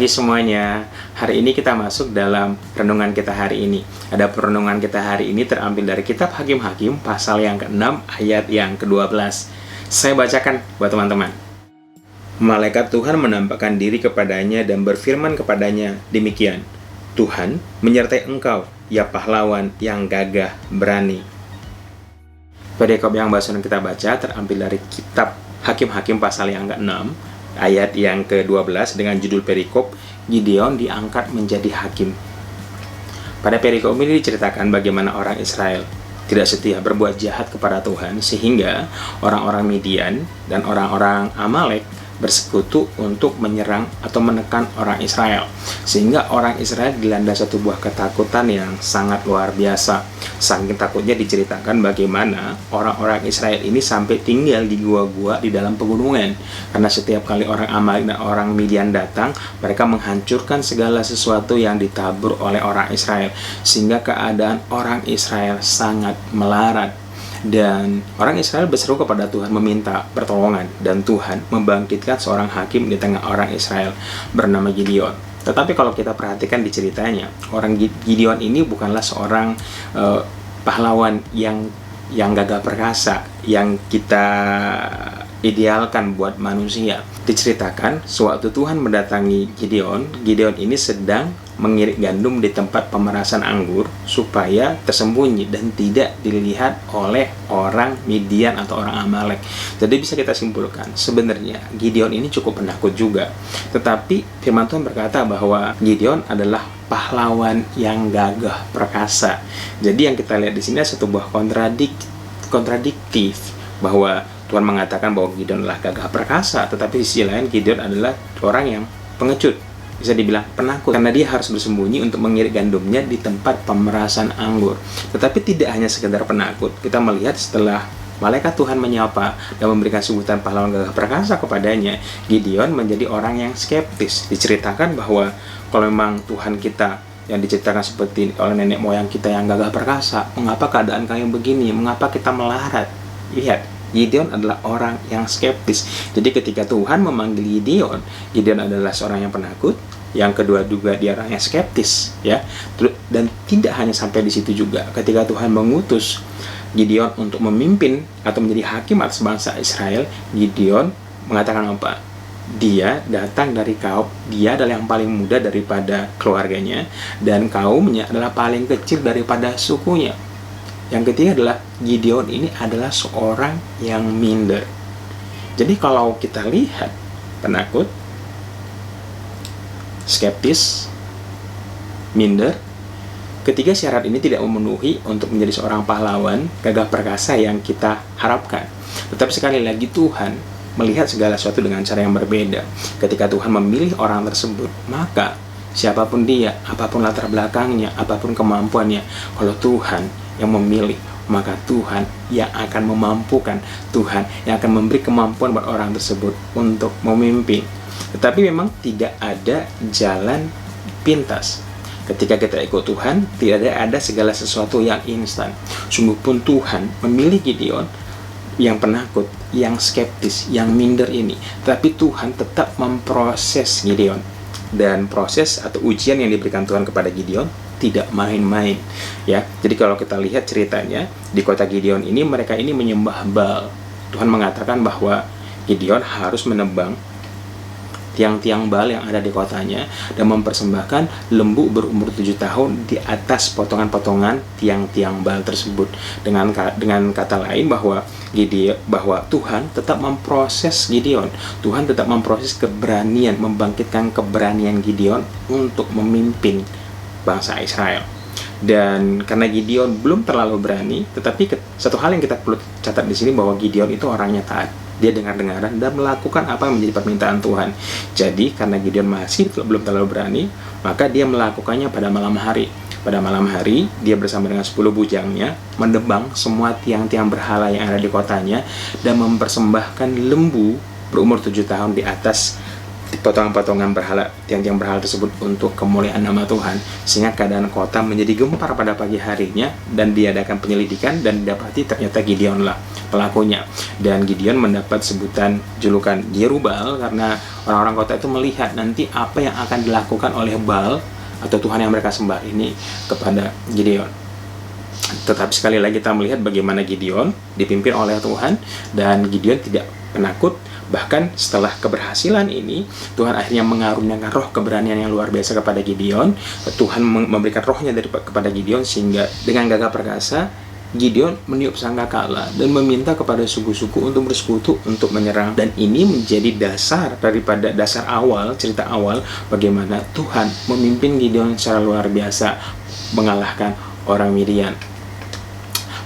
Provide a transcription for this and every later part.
Pagi semuanya, hari ini kita masuk dalam renungan kita hari ini. Ada renungan kita hari ini terambil dari kitab Hakim-Hakim pasal yang ke-6 ayat yang ke-12. Saya bacakan buat teman-teman. Malaikat Tuhan menampakkan diri kepadanya dan berfirman kepadanya demikian. Tuhan menyertai engkau, ya pahlawan yang gagah berani. Perikop yang barusan kita baca terambil dari kitab Hakim-Hakim pasal yang ke-6 ayat yang ke-12 dengan judul perikop Gideon diangkat menjadi hakim. Pada perikop ini diceritakan bagaimana orang Israel tidak setia berbuat jahat kepada Tuhan sehingga orang-orang Midian dan orang-orang Amalek bersekutu untuk menyerang atau menekan orang Israel, sehingga orang Israel dilanda satu buah ketakutan yang sangat luar biasa. Saking takutnya diceritakan bagaimana orang-orang Israel ini sampai tinggal di gua-gua di dalam pegunungan, karena setiap kali orang Amalek dan orang Midian datang, mereka menghancurkan segala sesuatu yang ditabur oleh orang Israel, sehingga keadaan orang Israel sangat melarat. Dan orang Israel berseru kepada Tuhan meminta pertolongan, dan Tuhan membangkitkan seorang hakim di tengah orang Israel bernama Gideon. Tetapi kalau kita perhatikan di ceritanya, orang Gideon ini bukanlah seorang pahlawan yang gagah perkasa yang kita idealkan buat manusia. Diceritakan sewaktu Tuhan mendatangi Gideon ini sedang mengirik gandum di tempat pemerasan anggur supaya tersembunyi dan tidak dilihat oleh orang Midian atau orang Amalek. Jadi bisa kita simpulkan sebenarnya Gideon ini cukup penakut juga. Tetapi firman Tuhan berkata bahwa Gideon adalah pahlawan yang gagah perkasa. Jadi yang kita lihat di sini ada satu buah kontradiktif bahwa Tuhan mengatakan bahwa Gideon adalah gagah perkasa, tetapi di sisi lain Gideon adalah orang yang pengecut, bisa dibilang penakut, karena dia harus bersembunyi untuk mengirik gandumnya di tempat pemerasan anggur. Tetapi tidak hanya sekedar penakut, kita melihat setelah malaikat Tuhan menyapa dan memberikan sebutan pahlawan gagah perkasa kepadanya, Gideon menjadi orang yang skeptis. Diceritakan bahwa kalau memang Tuhan kita yang diceritakan seperti oleh nenek moyang kita yang gagah perkasa, mengapa keadaan kami begini, mengapa kita melarat? Lihat, Gideon adalah orang yang skeptis. Jadi ketika Tuhan memanggil Gideon adalah seorang yang penakut. Yang kedua juga dia orang yang skeptis, ya. Dan tidak hanya sampai di situ juga. Ketika Tuhan mengutus Gideon untuk memimpin atau menjadi hakim atas bangsa Israel, Gideon mengatakan apa? Dia datang dari kaum, dia adalah yang paling muda daripada keluarganya, dan kaumnya adalah paling kecil daripada sukunya. Yang ketiga adalah Gideon ini adalah seorang yang minder. Jadi kalau kita lihat penakut, skeptis, minder, ketiga syarat ini tidak memenuhi untuk menjadi seorang pahlawan gagah perkasa yang kita harapkan. Tetapi sekali lagi Tuhan melihat segala sesuatu dengan cara yang berbeda. Ketika Tuhan memilih orang tersebut, maka siapapun dia, apapun latar belakangnya, apapun kemampuannya, kalau Tuhan yang memilih, maka Tuhan yang akan memampukan, Tuhan yang akan memberi kemampuan buat orang tersebut untuk memimpin. Tetapi memang tidak ada jalan pintas. Ketika kita ikut Tuhan, tidak ada segala sesuatu yang instan. Sungguh pun Tuhan memilih Gideon yang penakut, yang skeptis, yang minder ini, tapi Tuhan tetap memproses Gideon. Dan proses atau ujian yang diberikan Tuhan kepada Gideon tidak main-main, ya. Jadi kalau kita lihat ceritanya di kota Gideon ini, mereka ini menyembah Baal. Tuhan mengatakan bahwa Gideon harus menebang tiang-tiang Baal yang ada di kotanya dan mempersembahkan lembu berumur 7 tahun di atas potongan-potongan tiang-tiang Baal tersebut. Dengan kata lain bahwa Tuhan tetap memproses Gideon. Tuhan tetap memproses keberanian, membangkitkan keberanian Gideon untuk memimpin bangsa Israel. Dan karena Gideon belum terlalu berani, tetapi satu hal yang kita perlu catat di sini bahwa Gideon itu orangnya taat. Dia dengar-dengaran dan melakukan apa yang menjadi permintaan Tuhan. Jadi karena Gideon masih belum terlalu berani, maka dia melakukannya pada malam hari. Pada malam hari, dia bersama dengan 10 bujangnya menebang semua tiang-tiang berhala yang ada di kotanya dan mempersembahkan lembu berumur 7 tahun di atas potongan-potongan berhala, tiang-tiang berhala tersebut untuk kemuliaan nama Tuhan, sehingga keadaan kota menjadi gempar pada pagi harinya, dan diadakan penyelidikan dan didapati ternyata Gideonlah pelakunya. Dan Gideon mendapat sebutan julukan Jerubbaal karena orang-orang kota itu melihat nanti apa yang akan dilakukan oleh Baal atau Tuhan yang mereka sembah ini kepada Gideon. Tetapi sekali lagi kita melihat bagaimana Gideon dipimpin oleh Tuhan, dan Gideon tidak penakut. Bahkan setelah keberhasilan ini, Tuhan akhirnya mengaruniakan roh keberanian yang luar biasa kepada Gideon. Tuhan memberikan rohnya kepada Gideon, sehingga dengan gagah perkasa Gideon meniup sangkakala dan meminta kepada suku-suku untuk bersekutu untuk menyerang. Dan ini menjadi dasar daripada cerita awal bagaimana Tuhan memimpin Gideon secara luar biasa mengalahkan orang Midian.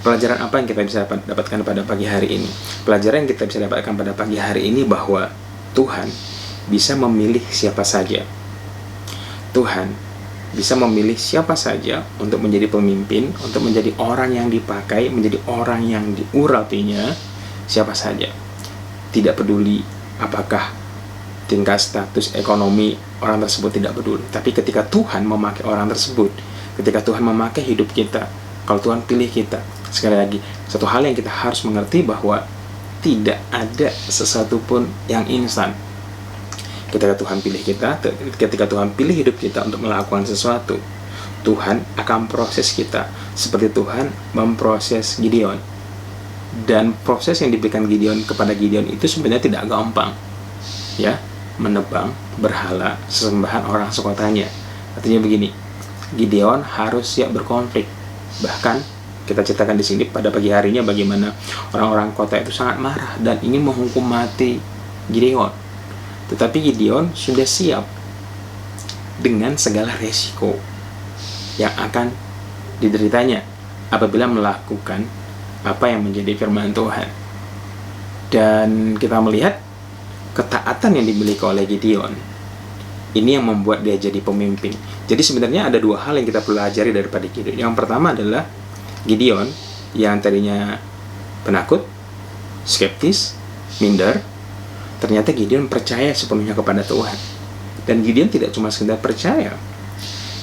Pelajaran apa yang kita bisa dapatkan pada pagi hari ini? Pelajaran yang kita bisa dapatkan pada pagi hari ini bahwa Tuhan bisa memilih siapa saja. Tuhan bisa memilih siapa saja untuk menjadi pemimpin, untuk menjadi orang yang dipakai, menjadi orang yang diurapinya, siapa saja. Tidak peduli apakah tingkat status ekonomi orang tersebut, tidak peduli. Tapi ketika Tuhan memakai orang tersebut, ketika Tuhan memakai hidup kita, kalau Tuhan pilih kita, sekali lagi, satu hal yang kita harus mengerti bahwa tidak ada sesuatu pun yang instan. Ketika Tuhan pilih kita, ketika Tuhan pilih hidup kita untuk melakukan sesuatu, Tuhan akan proses kita seperti Tuhan memproses Gideon. Dan proses yang diberikan Gideon kepada Gideon itu sebenarnya tidak gampang, ya, menebang berhala sesembahan orang sekotanya. Artinya begini, Gideon harus siap berkonflik. Bahkan kita ceritakan di sini pada pagi harinya bagaimana orang-orang kota itu sangat marah dan ingin menghukum mati Gideon. Tetapi Gideon sudah siap dengan segala resiko yang akan dideritanya apabila melakukan apa yang menjadi firman Tuhan. Dan kita melihat ketaatan yang dimiliki oleh Gideon ini yang membuat dia jadi pemimpin. Jadi sebenarnya ada dua hal yang kita pelajari daripada Gideon. Yang pertama adalah Gideon yang tadinya penakut, skeptis, minder, ternyata Gideon percaya sepenuhnya kepada Tuhan. Dan Gideon tidak cuma sekedar percaya,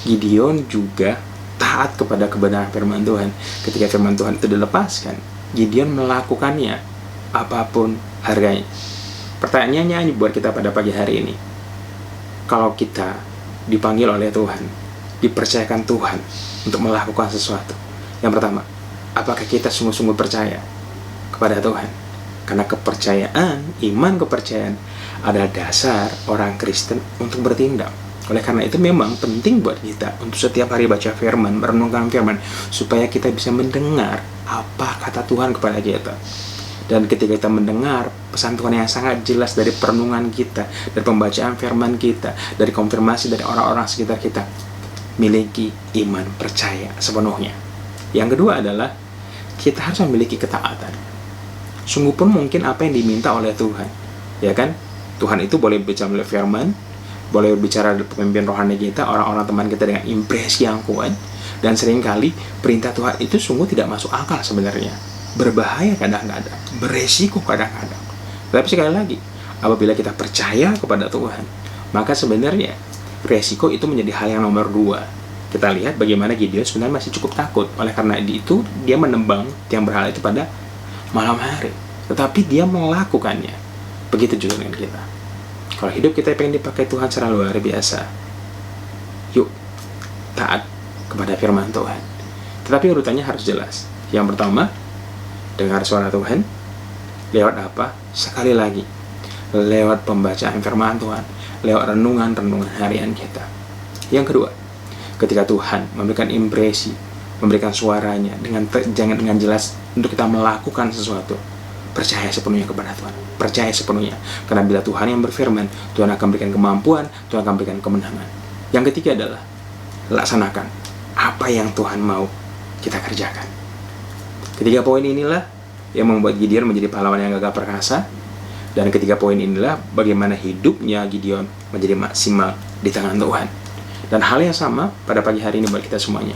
Gideon juga taat kepada kebenaran firman Tuhan. Ketika firman Tuhan itu dilepaskan, Gideon melakukannya apapun harganya. Pertanyaannya buat kita pada pagi hari ini, kalau kita dipanggil oleh Tuhan, dipercayakan Tuhan untuk melakukan sesuatu, yang pertama, apakah kita sungguh-sungguh percaya kepada Tuhan? Karena iman kepercayaan adalah dasar orang Kristen untuk bertindak. Oleh karena itu memang penting buat kita untuk setiap hari baca firman, merenungkan firman, supaya kita bisa mendengar apa kata Tuhan kepada kita. Dan ketika kita mendengar pesan Tuhan yang sangat jelas dari perenungan kita, dari pembacaan firman kita, dari konfirmasi dari orang-orang sekitar kita, miliki iman percaya sepenuhnya. Yang kedua adalah kita harus memiliki ketaatan. Sungguh pun mungkin apa yang diminta oleh Tuhan, ya kan? Tuhan itu boleh bicara melalui firman, boleh berbicara dari pemimpin rohani kita, orang-orang teman kita dengan impresi yang kuat, dan seringkali perintah Tuhan itu sungguh tidak masuk akal sebenarnya. Berbahaya kadang-kadang, beresiko kadang-kadang. Tapi sekali lagi, apabila kita percaya kepada Tuhan, maka sebenarnya resiko itu menjadi hal yang nomor 2. Kita lihat bagaimana Gideon sebenarnya masih cukup takut. Oleh karena itu, dia menembang tiang berhala itu pada malam hari. Tetapi dia melakukannya. Begitu juga dengan kita. Kalau hidup kita pengen dipakai Tuhan secara luar biasa, yuk, taat kepada firman Tuhan. Tetapi urutannya harus jelas. Yang pertama, dengar suara Tuhan. Lewat apa? Sekali lagi, lewat pembacaan firman Tuhan, lewat renungan-renungan harian kita. Yang kedua, ketika Tuhan memberikan impresi, memberikan suaranya dengan jelas untuk kita melakukan sesuatu, percaya sepenuhnya kepada Tuhan. Percaya sepenuhnya. Karena bila Tuhan yang berfirman, Tuhan akan berikan kemampuan, Tuhan akan berikan kemenangan. Yang ketiga adalah laksanakan apa yang Tuhan mau kita kerjakan. Ketiga poin inilah yang membuat Gideon menjadi pahlawan yang gagah perkasa. Dan ketiga poin inilah bagaimana hidupnya Gideon menjadi maksimal di tangan Tuhan. Dan hal yang sama pada pagi hari ini buat kita semuanya.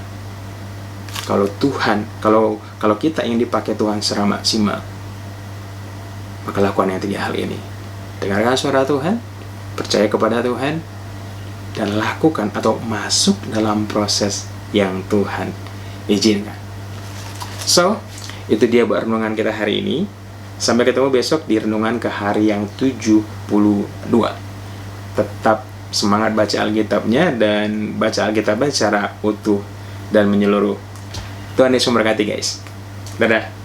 Kalau kita ingin dipakai Tuhan secara maksimal, maka lakukan yang 3 hal ini. Dengarkan suara Tuhan, percaya kepada Tuhan, dan lakukan atau masuk dalam proses yang Tuhan izinkan. So, itu dia buat renungan kita hari ini. Sampai ketemu besok di renungan ke hari yang 72. Tetap semangat baca Alkitabnya dan baca Alkitabnya secara utuh dan menyeluruh. Tuhan Yesus memberkati guys. Dadah.